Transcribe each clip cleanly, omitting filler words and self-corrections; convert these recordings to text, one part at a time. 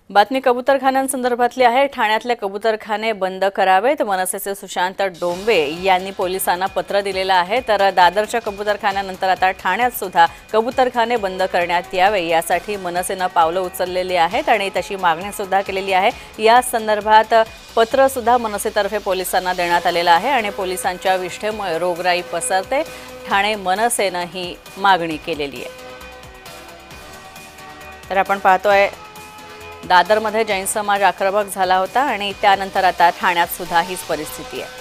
बातमी कबूतरखान्यांसंदर्भातली आहे। ठाण्यातले कबूतरखाने बंद करावेत। मनसेचे सुशांत डोंबे यांनी पोलिसांना पत्र दिलेलं आहे। तर दादरच्या कबूतरखान्यानंतर आता ठाण्यात सुद्धा कबूतरखाने बंद करण्यात यावे यासाठी मनसेने पावलं उचललेली आहेत आणि तशी मागणी सुद्धा केलेली आहे। या संदर्भात पत्र सुद्धा मनसेतर्फे पोलिसांना देण्यात आलेलं आहे आणि पोलिसांच्या विष्ठेमुळे रोगराई पसरते। ठाणे मनसेने ही मागणी केलेली आहे। तर आपण पाहतोय दादरमध्ये जैन समाज आक्रमक झाला होता आणि त्यानंतर आता ठाण्यात सुद्धा हीच परिस्थिती आहे।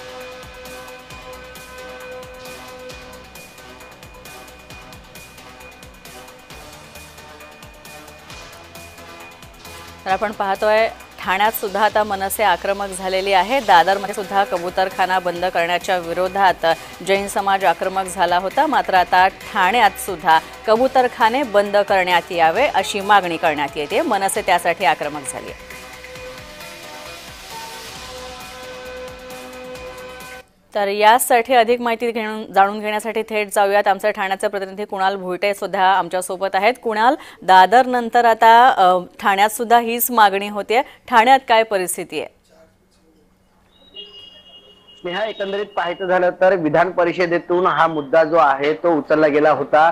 तर आपण पाहतोय ठाण्यात सुद्धा आता मनसे आक्रमक झालेली आहे। दादरमध्ये सुद्धा कबूतरखाना बंद करण्याच्या विरोधात जैन समाज आक्रमक झाला होता। मात्र आता ठाण्यात सुद्धा कबूतरखाने बंद करण्यात यावे अशी मागणी करण्यात येते। मनसे त्यासाठी आक्रमक झाली आहे। तर यासाठी अधिक माहिती जाणून घेण्यासाठी थेट जाऊयात। आमचे ठाण्याचे प्रतिनिधी कुणाल भुईटे सुद्धा आमच्या सोबत आहेत। कुणाल, दादर नंतर आता ठाण्यात सुद्धा हीच मागणी होते। ठाण्यात काय परिस्थिती आहे? स्नेहा, एकंदरीत पाहायचं झालं तर विधान परिषदेतून हा मुद्दा जो आहे तो उचलला गेला होता।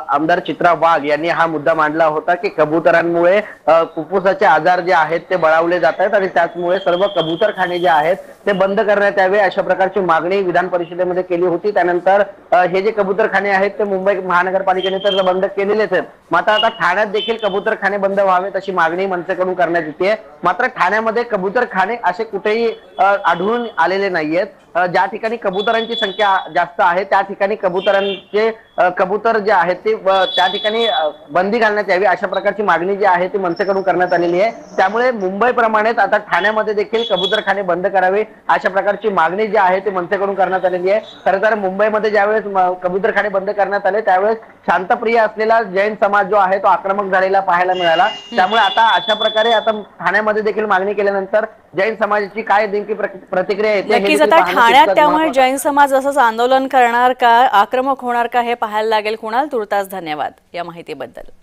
आमदार चित्रा वाघ यांनी हा मुद्दा मांडला होता की कबुतरांमुळे फुफ्फुसाचे आजार जे आहेत ते बळावले जात आहेत आणि त्याचमुळे सर्व कबूतरखाने जे आहेत ते बंद करण्यात यावे अशा प्रकारची मागणी विधान परिषदेमध्ये केली होती। त्यानंतर हे जे कबूतरखाने आहेत ते मुंबई महानगरपालिकेने तर बंद केलेलेच आहेत। मात्र आता ठाण्यात देखील कबूतरखाने बंद व्हावेत अशी मागणी मनसेकडून करण्यात येते। मात्र ठाण्यामध्ये कबूतरखाने असे कुठेही आढळून आलेले नाहीयेत। ज्या ठिकाणी कबुतरांची संख्या जास्त आहे त्या ठिकाणी कबुतरांचे कबूतर जे आहेत ते त्या ठिकाणी बंदी घालण्यात यावी अशा प्रकारची मागणी जी आहे ती मनसेकडून करण्यात आलेली आहे। त्यामुळे मुंबई प्रमाणेच आता ठाण्यामध्ये देखील कबूतरखाने बंद करावे अशा प्रकारची मागणी जी आहे ती मनसेकडून करण्यात आलेली आहे। खरं तर मुंबईमध्ये ज्यावेळेस कबूतरखाने बंद करण्यात आले त्यावेळेस शांतप्रिय असलेला जैन समाज जो आहे तो आक्रमक झालेला पाहायला मिळाला। त्यामुळे आता अशा प्रकारे आता ठाण्यामध्ये देखील मागणी केल्यानंतर जैन समाजाची काय नेमकी प्रतिक्रिया येते नक्कीच आता ठाण्यात त्यामुळे जैन समाज असंच आंदोलन करणार का, आक्रमक होणार का हे पाहायला लागेल। कुणाल, तुर्तास धन्यवाद या माहितीबद्दल।